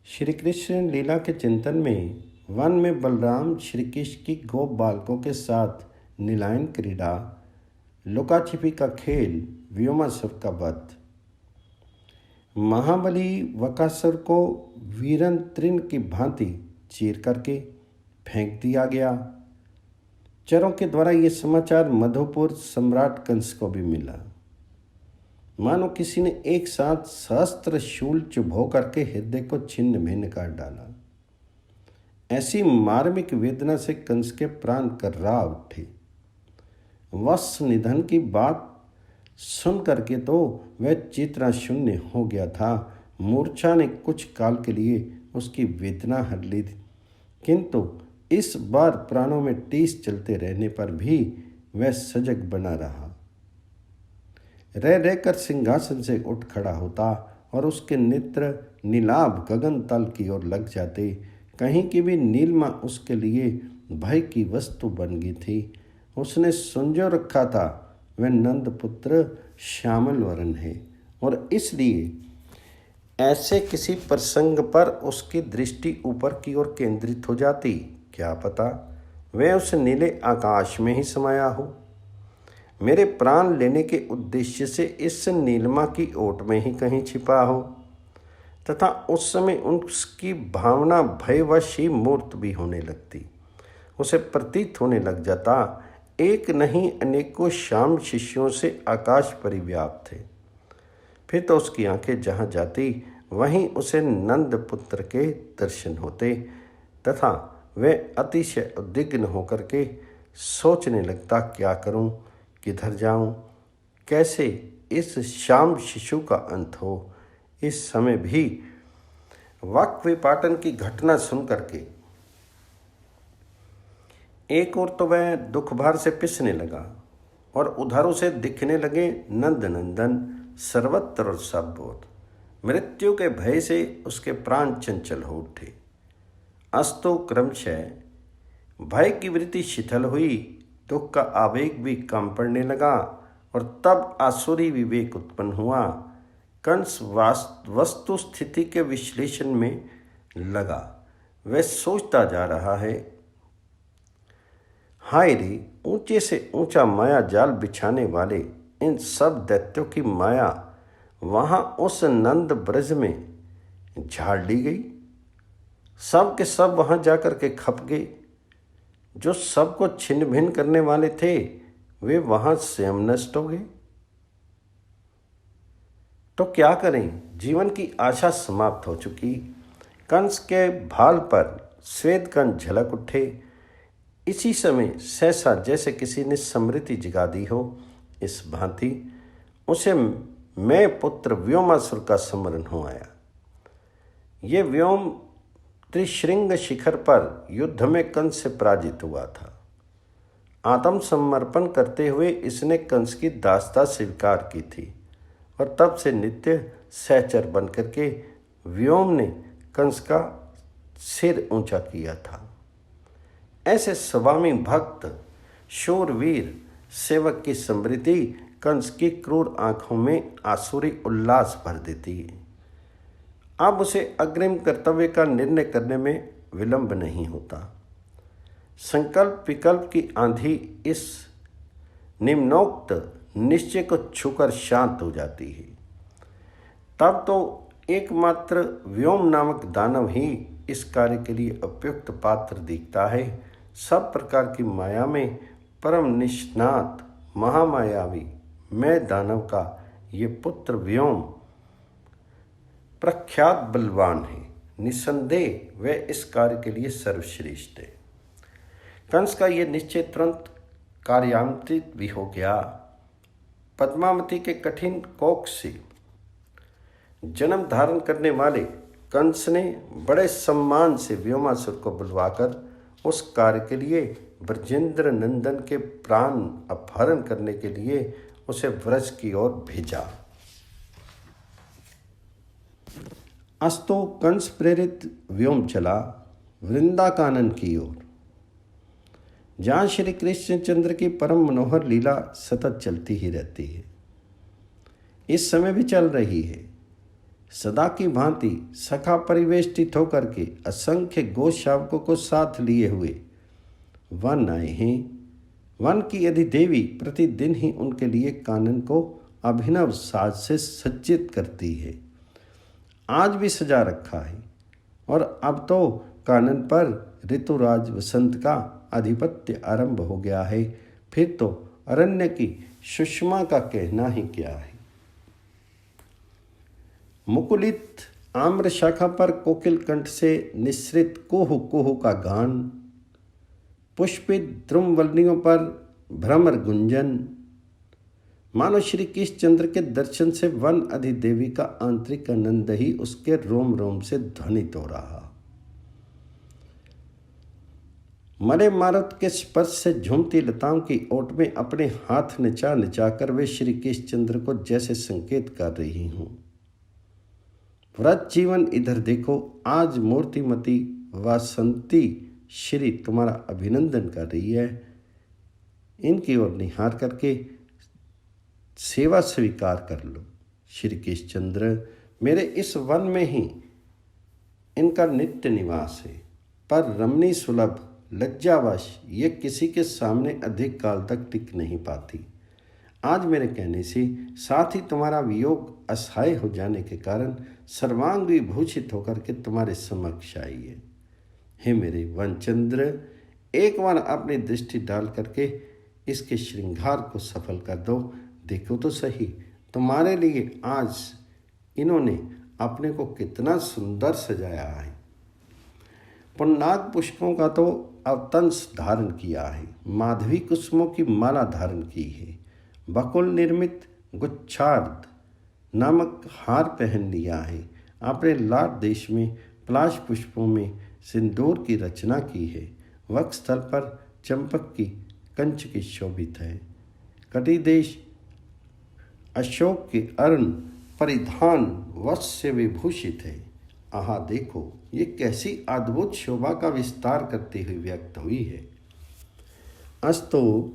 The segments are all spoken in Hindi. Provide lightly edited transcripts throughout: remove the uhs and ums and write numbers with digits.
श्री कृष्ण लीला के चिंतन में वन में बलराम श्री कृष्ण की गोप बालकों के साथ नीलायन क्रीड़ा, लुका छिपी का खेल, व्योमासुर का वध। महाबली वकासुर को वीरन तृण की भांति चीर करके फेंक दिया गया। चरों के द्वारा ये समाचार मधुपुर सम्राट कंस को भी मिला। मानो किसी ने एक साथ सहस्त्र शूल चुभो करके हृदय को छिन्न भिन्न कर डाला। ऐसी मार्मिक वेदना से कंस के प्राण कर्रा उठे। वत्स निधन की बात सुन करके तो वह चेतना शून्य हो गया था। मूर्छा ने कुछ काल के लिए उसकी वेदना हर ली थी, किंतु इस बार प्राणों में टीस चलते रहने पर भी वह सजग बना रहा। रह रहकर सिंहासन से उठ खड़ा होता और उसके नेत्र नीलाभ गगन तल की ओर लग जाते। कहीं की भी नीलमा उसके लिए भय की वस्तु बन गई थी। उसने सुंजो रखा था वह नंद पुत्र श्यामल वरण है, और इसलिए ऐसे किसी प्रसंग पर उसकी दृष्टि ऊपर की ओर केंद्रित हो जाती। क्या पता वह उस नीले आकाश में ही समाया हो, मेरे प्राण लेने के उद्देश्य से इस नीलिमा की ओट में ही कहीं छिपा हो, तथा उस समय उसकी भावना भयवश ही मूर्त भी होने लगती। उसे प्रतीत होने लग जाता एक नहीं अनेकों श्याम शिष्यों से आकाश परिव्याप्त थे। फिर तो उसकी आंखें जहाँ जाती वहीं उसे नंद पुत्र के दर्शन होते, तथा वह अतिशय उद्विग्न होकर के सोचने लगता, क्या करूं, किधर जाऊं, कैसे इस श्याम शिशु का अंत हो। इस समय भी वाक् विपाटन की घटना सुन करके एक ओर तो वह दुख भार से पिसने लगा और उधर उसे दिखने लगे नंद नंदन सर्वत्र और सब ओर। मृत्यु के भय से उसके प्राण चंचल हो उठे। अस्तु क्रमशः भय की वृत्ति शिथिल हुई, दुख का आवेग भी कम पड़ने लगा, और तब आसुरी विवेक उत्पन्न हुआ। कंस वस्तु स्थिति के विश्लेषण में लगा। वह सोचता जा रहा है, हाय रे, ऊंचे से ऊंचा माया जाल बिछाने वाले इन सब दैत्यों की माया वहां उस नंद ब्रज में झाड़ ली गई। सब के सब वहां जाकर के खप गए। जो सबको छिन्न भिन्न करने वाले थे वे वहां स्वयं नष्ट हो गए। तो क्या करें, जीवन की आशा समाप्त हो चुकी। कंस के भाल पर श्वेत कंस झलक उठे। इसी समय सहसा जैसे किसी ने स्मृति जगा दी हो, इस भांति उसे मैं पुत्र व्योमासुर का स्मरण हो आया। ये व्योम त्रिशृंग शिखर पर युद्ध में कंस से पराजित हुआ था। आत्मसमर्पण करते हुए इसने कंस की दासता स्वीकार की थी, और तब से नित्य सहचर बन करके व्योम ने कंस का सिर ऊंचा किया था। ऐसे स्वामी भक्त शूरवीर सेवक की स्मृति कंस की क्रूर आंखों में आसुरी उल्लास भर देती है। अब उसे अग्रिम कर्तव्य का निर्णय करने में विलंब नहीं होता। संकल्प विकल्प की आंधी इस निम्नोक्त निश्चय को छूकर शांत हो जाती है। तब तो एकमात्र व्योम नामक दानव ही इस कार्य के लिए उपयुक्त पात्र दिखता है। सब प्रकार की माया में परम निष्णात महामायावी मैं दानव का ये पुत्र व्योम प्रख्यात बलवान है। निसंदेह वह इस कार्य के लिए सर्वश्रेष्ठ है। कंस का यह निश्चय तुरंत कार्यान्वित भी हो गया। पद्मावती के कठिन कोख से जन्म धारण करने वाले कंस ने बड़े सम्मान से व्योमासुर को बुलवाकर उस कार्य के लिए ब्रजेंद्र नंदन के प्राण अपहरण करने के लिए उसे व्रज की ओर भेजा। अस्तो कंस प्रेरित व्योम चला वृंदाकानन की ओर, जहाँ श्री कृष्णचंद्र की परम मनोहर लीला सतत चलती ही रहती है। इस समय भी चल रही है। सदा की भांति सखा परिवेष्टित होकर के असंख्य गोशावकों को साथ लिए हुए वन आए हैं। वन की अधिदेवी प्रतिदिन ही उनके लिए कानन को अभिनव साज से सज्जित करती है। आज भी सजा रखा है और अब तो कानन पर ऋतुराज वसंत का आधिपत्य आरंभ हो गया है। फिर तो अरण्य की सुषमा का कहना ही क्या है। मुकुलित आम्र शाखा पर कोकिल कंठ से निसृत कोहु कोहु का गान, पुष्पित द्रुमवल्लियों पर भ्रमर गुंजन, मानो श्री कृष्णचंद्र के दर्शन से वन अधिदेवी का आंतरिक आनंद ही उसके रोम रोम से ध्वनित हो रहा। मरे मारुत के स्पर्श से झूमती लताओं की ओट में अपने हाथ नचा नचाकर वे श्री कृष्णचंद्र को जैसे संकेत कर रही हूं, व्रत जीवन इधर देखो, आज मूर्तिमती वासंती श्री तुम्हारा अभिनंदन कर रही है। इनकी ओर निहार करके सेवा स्वीकार कर लो। श्री कृष्णचंद्र, मेरे इस वन में ही इनका नित्य निवास है, पर रमणी सुलभ लज्जावश ये किसी के सामने अधिक काल तक टिक नहीं पाती। आज मेरे कहने से साथ ही तुम्हारा वियोग असहाय हो जाने के कारण सर्वांग विभूषित होकर के तुम्हारे समक्ष आई है। हे मेरे वनचंद्र, एक बार अपनी दृष्टि डाल करके इसके श्रृंगार को सफल कर दो। देखो तो सही, तुम्हारे लिए आज इन्होंने अपने को कितना सुंदर सजाया है। पुन्नाग पुष्पों का तो अवतंस धारण किया है, माधवी कुसुमों की माला धारण की है, बकुल निर्मित गुच्छार्ध नामक हार पहन लिया है, अपने लाट देश में पलाश पुष्पों में सिंदूर की रचना की है, वक्ष स्थल पर चंपक की कंच की शोभित है, कटी देश अशोक के अर्ण परिधान वस्त्र से विभूषित है। आहा देखो, ये कैसी अद्भुत शोभा का विस्तार करते हुए व्यक्त हुई है। अस्तु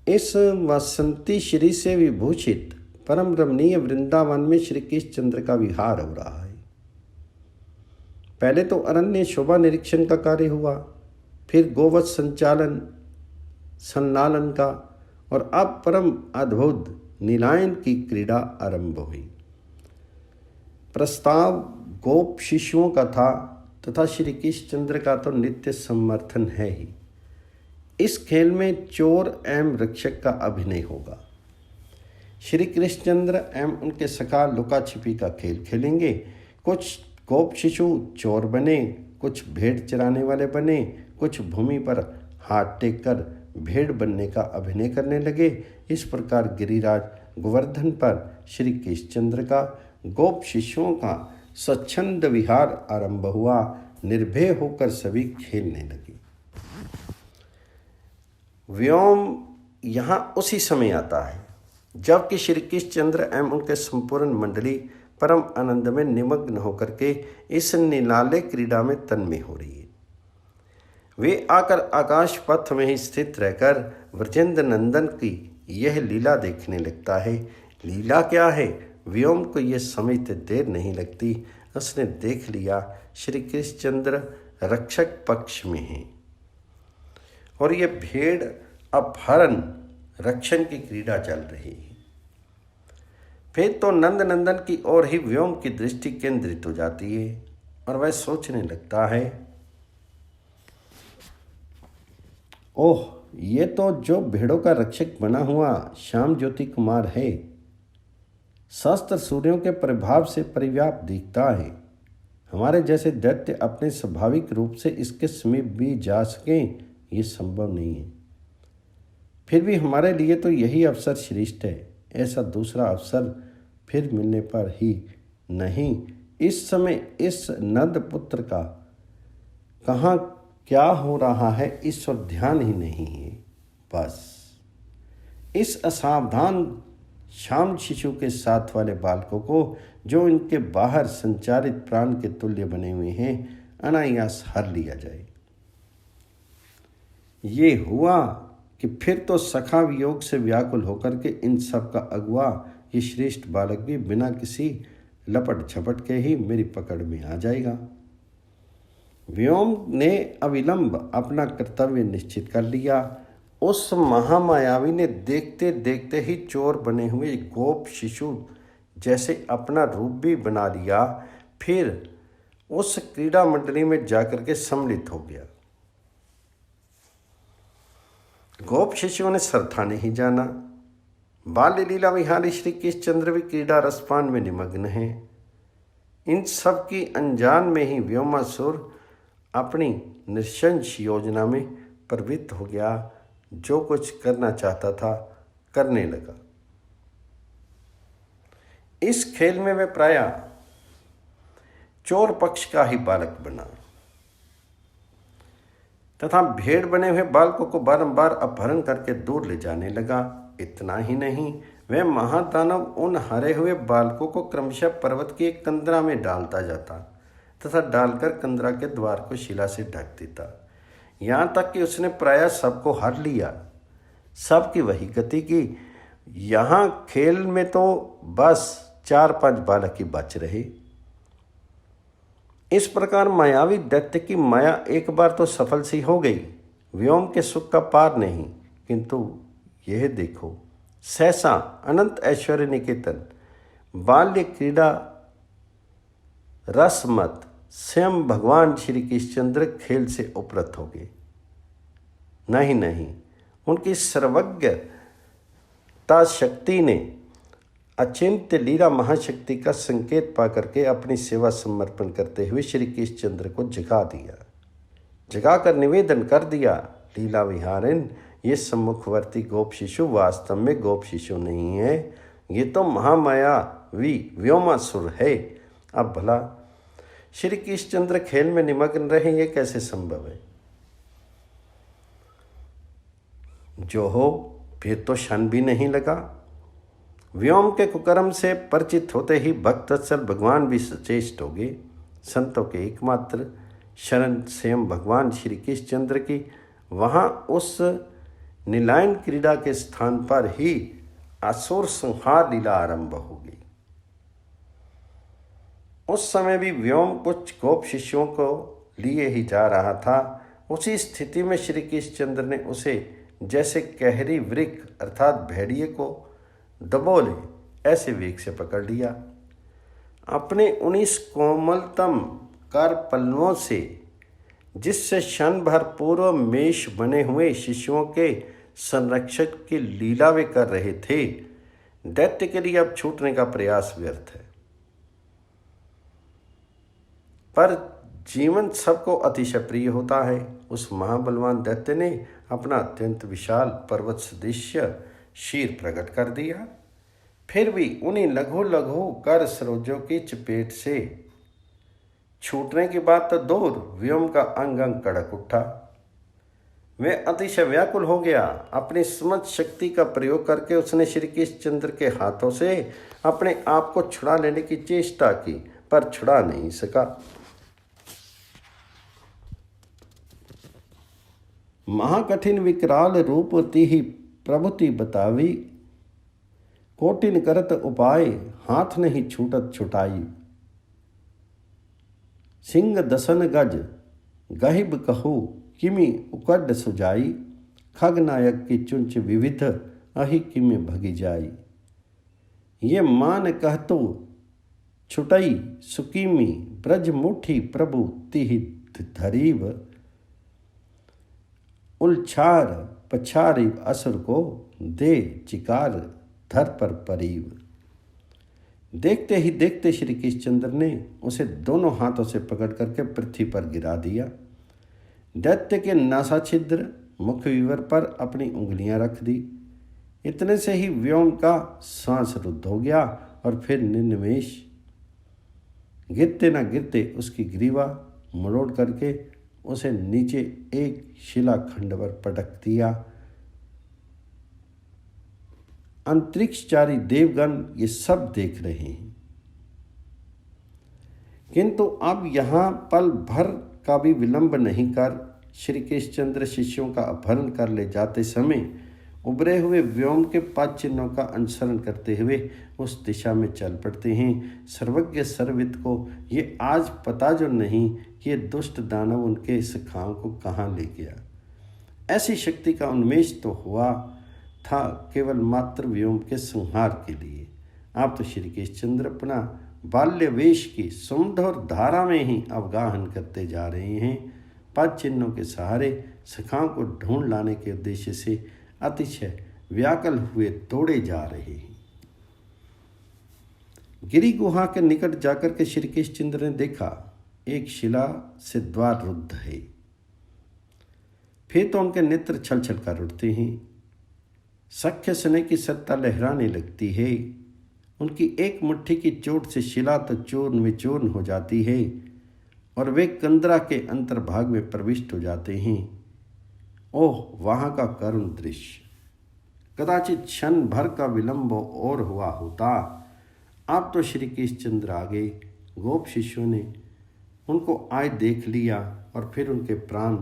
इस वसंती श्री से विभूषित परम रमणीय वृंदावन में श्री कृष्णचंद्र का विहार हो रहा है। पहले तो अरण्य शोभा निरीक्षण का कार्य हुआ, फिर गोवध संचालन संलालन का, और अब परम अद्भुत नीलायन की क्रीड़ा आरंभ हुई। प्रस्ताव गोप शिशुओं का था तथा श्री कृष्णचंद्र का तो नित्य समर्थन है ही। इस खेल में चोर एवं रक्षक का अभिनय होगा। श्री कृष्णचंद्र एवं उनके सखा लुका छिपी का खेल खेलेंगे। कुछ गोप शिशु चोर बने, कुछ भेड़ चराने वाले बने, कुछ भूमि पर हाथ टेक कर भेड़ बनने का अभिनय करने लगे। इस प्रकार गिरिराज गोवर्धन पर श्री कृष्णचंद्र का गोप शिशुओं का स्वच्छंद विहार आरंभ हुआ। निर्भय होकर सभी खेलने लगे। व्योम यहाँ उसी समय आता है जबकि श्री कृष्णचंद्र एवं उनके संपूर्ण मंडली परम आनंद में निमग्न होकर के इस निराले क्रीड़ा में तन्मय हो रही है। वे आकर आकाश पथ में ही स्थित रहकर व्रजेंद्र नंदन की यह लीला देखने लगता है। लीला क्या है, व्योम को यह समझते देर नहीं लगती। उसने देख लिया श्री कृष्णचंद्र रक्षक पक्ष में हैं और ये भेड़ अपहरण रक्षण की क्रीड़ा चल रही है। फिर तो नंद नंदन की ओर ही व्योम की दृष्टि केंद्रित हो जाती है और वह सोचने लगता है, ओह, ये तो जो भेड़ों का रक्षक बना हुआ श्याम ज्योति कुमार है, शस्त्र सूर्यों के प्रभाव से परिव्याप्त दिखता है। हमारे जैसे दैत्य अपने स्वाभाविक रूप से इसके समीप भी जा सकें, ये संभव नहीं है। फिर भी हमारे लिए तो यही अवसर श्रेष्ठ है। ऐसा दूसरा अवसर फिर मिलने पर ही नहीं। इस समय इस नंद पुत्र का कहाँ क्या हो रहा है इस पर ध्यान ही नहीं है। बस इस असावधान श्याम शिशु के साथ वाले बालकों को, जो इनके बाहर संचारित प्राण के तुल्य बने हुए हैं, अनायास हर लिया जाए। ये हुआ कि फिर तो सखा वियोग से व्याकुल होकर के इन सब का अगुआ ये श्रेष्ठ बालक भी बिना किसी लपट झपट के ही मेरी पकड़ में आ जाएगा। व्योम ने अविलंब अपना कर्तव्य निश्चित कर लिया। उस महामायावी ने देखते देखते ही चोर बने हुए गोप शिशु जैसे अपना रूप भी बना लिया। फिर उस क्रीड़ा मंडली में जाकर के सम्मिलित हो गया। गोप शिशुओं ने सरथा नहीं जाना। बाल्य लीला विहारी श्री कृष्णचंद्र भी क्रीड़ा रसपान में निमग्न हैं। इन सब की अनजान में ही व्योमासुर अपनी नृशंस योजना में प्रवृत्त हो गया। जो कुछ करना चाहता था करने लगा। इस खेल में वह प्रायः चोर पक्ष का ही बालक बना तथा भेड़ बने हुए बालकों को बारंबार अपहरण करके दूर ले जाने लगा। इतना ही नहीं, वह महादानव उन हरे हुए बालकों को क्रमशः पर्वत की एक कंदरा में डालता जाता तथा डालकर कंदरा के द्वार को शिला से ढक देता। यहाँ तक कि उसने प्रायः सबको हर लिया। सबकी वही गति की। यहाँ खेल में तो बस 4-5 बालक ही बच रहे। इस प्रकार मायावी दैत्य की माया एक बार तो सफल सी हो गई। व्योम के सुख का पार नहीं। किंतु यह देखो, सहसा अनंत ऐश्वर्य निकेतन बाल्य क्रीड़ा रसमत स्वयं भगवान श्री कृष्णचंद्र खेल से उपरत हो गए। नहीं, उनकी सर्वज्ञता शक्ति ने अचिंत्य लीला महाशक्ति का संकेत पा करके अपनी सेवा समर्पण करते हुए श्री कृष्णचंद्र को जगा दिया। जगाकर निवेदन कर दिया, लीला विहारिन, ये सम्मुखवर्ती गोप शिशु वास्तव में गोप शिशु नहीं है, ये तो महामायावी व्योमासुर है। अब भला श्री कृष्णचंद्र खेल में निमग्न रहे, ये कैसे संभव है? जो हो, फिर तो क्षण भी नहीं लगा। व्योम के कुकर्म से परिचित होते ही भक्तवत्सल भगवान भी सचेष्ट हो गए। संतों के एकमात्र शरण स्वयं भगवान श्री कृष्णचंद्र की वहाँ उस नीलायन क्रीड़ा के स्थान पर ही असुर संहार लीला आरंभ हो गई। उस समय भी व्योम कुछ गोप शिष्यों को लिए ही जा रहा था। उसी स्थिति में श्री कृष्णचंद्र ने उसे जैसे कहरी वृक्ष अर्थात भेड़िए को दबोले ऐसे वेग से पकड़ लिया। अपने 19 कोमलतम कर पल्लवों से जिससे क्षण भर पूर्व मेष बने हुए शिशुओं के संरक्षक की लीला वे कर रहे थे, दैत्य के लिए अब छूटने का प्रयास व्यर्थ है। पर जीवन सबको अतिशय प्रिय होता है। उस महाबलवान दैत्य ने अपना अत्यंत विशाल पर्वत सदृश्य शीर प्रकट कर दिया। फिर भी उन्हीं लघु लघु कर सरोजों की चपेट से छूटने की बात तो दूर, व्योम का अंग अंग कड़क उठा। वह अतिशय व्याकुल हो गया। अपनी समझ शक्ति का प्रयोग करके उसने श्री कृष्णचंद्र के हाथों से अपने आप को छुड़ा लेने की चेष्टा की, पर छुड़ा नहीं सका। महाकठिन विकराल रूप ही प्रभुति बतावी, कोटिन करत उपाय, हाथ नहीं छूटत छुटाई। सिंह दसन गज गहिब कहू, किमि उकड सुजाई। खगनायक की चुंच विविध, अहि किमि भगी जाई। ये मान कहतो छुटई सुकीमी, ब्रज मुठी प्रभु तिहि धरीव। उलछार पछारी असुर को, दे चिकार धर पर परीव। देखते ही देखते श्री कृष्णचंद्र ने उसे दोनों हाथों से पकड़ करके पृथ्वी पर गिरा दिया। दैत्य के नासा छिद्र मुख विवर पर अपनी उंगलियां रख दी। इतने से ही व्योम का सांस रुद्ध हो गया और फिर निर्निमेष गिरते न गिरते उसकी ग्रीवा मरोड़ करके उसे नीचे एक शिलाखंड पर पटक दिया। अंतरिक्षचारी देवगण ये सब देख रहे हैं, किंतु अब यहाँ पल भर का भी विलंब नहीं कर श्री कृष्णचंद्र शिष्यों का अपहरण कर ले जाते समय उभरे हुए व्योम के 5 चिन्हों का अनुसरण करते हुए उस दिशा में चल पड़ते हैं। सर्वज्ञ सर्वविद को ये आज पता जो नहीं कि ये दुष्ट दानव उनके सखाओं को कहाँ ले गया। ऐसी शक्ति का उन्मेष तो हुआ था केवल मात्र व्योम के संहार के लिए। आप तो श्री केशचंद्र अपना बाल्य वेश की सुमधुर धारा में ही अवगाहन करते जा रहे हैं। 5 चिन्हों के सहारे सखाओं को ढूंढ लाने के उद्देश्य से अतिशय व्याकुल हुए दौड़े जा रहे हैं। गिरी गुहा के निकट जाकर के श्री केशचंद्र ने देखा एक शिला से द्वार रुद्ध है। फिर तो उनके नेत्र छल छल कर उठते हैं। सख्य स्नेह की सत्ता लहराने लगती है। उनकी एक मुट्ठी की चोट से शिला तो चूर्ण विचूर्ण हो जाती है और वे कंदरा के अंतर्भाग में प्रविष्ट हो जाते हैं। ओह, वहाँ का करुण दृश्य! कदाचित क्षण भर का विलंब और हुआ होता। अब तो श्री केशचंद्र आगे गोप शिष्यों ने उनको आए देख लिया और फिर उनके प्राण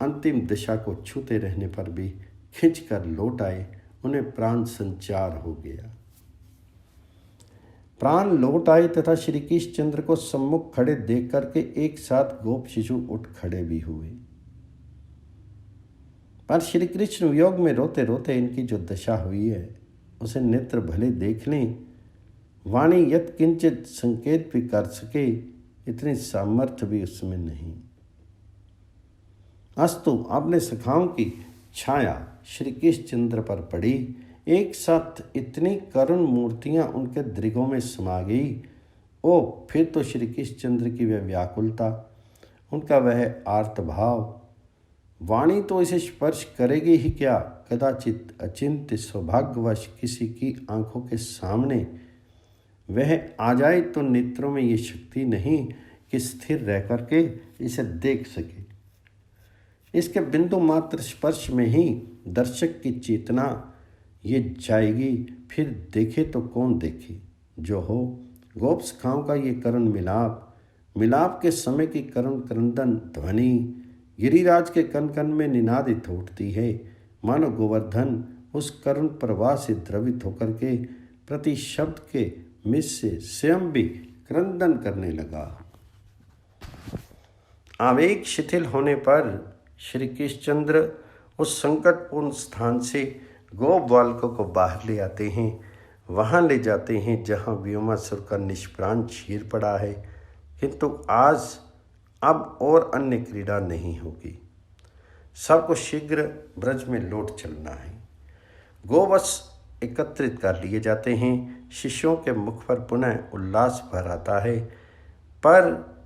अंतिम दिशा को छूते रहने पर भी खिंच कर लौट आए। उन्हें प्राण संचार हो गया। प्राण लौट आए तथा श्री केशचंद्र को सम्मुख खड़े देख करके एक साथ गोप शिशु उठ खड़े भी हुए। पर श्री कृष्ण वियोग में रोते रोते इनकी जो दशा हुई है उसे नेत्र भले देख लें, वाणी यत् किंचित संकेत भी कर सके, इतनी सामर्थ्य भी उसमें नहीं। अस्तु, अपने सखाओं की छाया श्री केशचंद्र पर पड़ी। एक साथ इतनी करुण मूर्तियां उनके दृगों में समा गई। ओ, फिर तो श्री केशचंद्र की वह व्याकुलता, उनका वह आर्तभाव, वाणी तो इसे स्पर्श करेगी ही क्या, कदाचित अचिंत्य सौभाग्यवश किसी की आंखों के सामने वह आ जाए तो नेत्रों में ये शक्ति नहीं कि स्थिर रह करके इसे देख सके। इसके बिंदु मात्र स्पर्श में ही दर्शक की चेतना ये जाएगी, फिर देखे तो कौन देखे। जो हो, गोप सखाओं का ये करुण मिलाप के समय की करुण क्रंदन ध्वनि गिरिराज के कन कन में निनादित उठती है। मानो गोवर्धन उस करुण प्रवाह से द्रवित होकर के प्रति शब्द के मिस से स्वयं भी क्रंदन करने लगा। आवेग शिथिल होने पर श्री केशचंद्र उस संकटपूर्ण स्थान से गोप बालकों को बाहर ले आते हैं, वहाँ ले जाते हैं जहाँ व्योमासुर का निष्प्राण चीर पड़ा है। किंतु आज अब और अन्य क्रीड़ा नहीं होगी। सबको शीघ्र ब्रज में लौट चलना है। गोवश एकत्रित कर लिए जाते हैं। शिष्यों के मुख पर पुनः उल्लास भर आता है, पर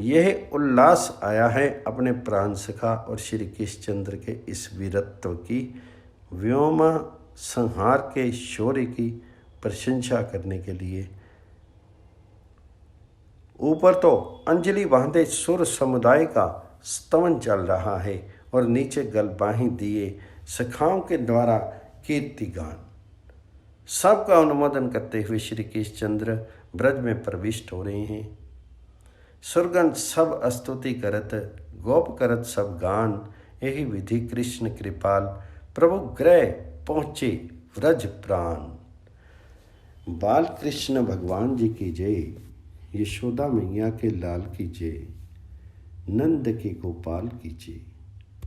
यह उल्लास आया है अपने प्राण सखा और श्री केशचंद्र के इस वीरत्व की, व्योमा संहार के शौर्य की प्रशंसा करने के लिए। ऊपर तो अंजलि बांधे सुर समुदाय का स्तवन चल रहा है और नीचे गलबाही दिए सखाओं के द्वारा कीर्तिगान। सबका अनुमोदन करते हुए श्री केशचंद्र ब्रज में प्रविष्ट हो रहे हैं। सुरगन सब स्तुति करत, गोप करत सब गान, यही विधि कृष्ण कृपाल, प्रभु ग्रह पहुँचे व्रज प्राण। बाल कृष्ण भगवान जी की जय, यशोदा मैया के लाल की जय, नंद के गोपाल की जय।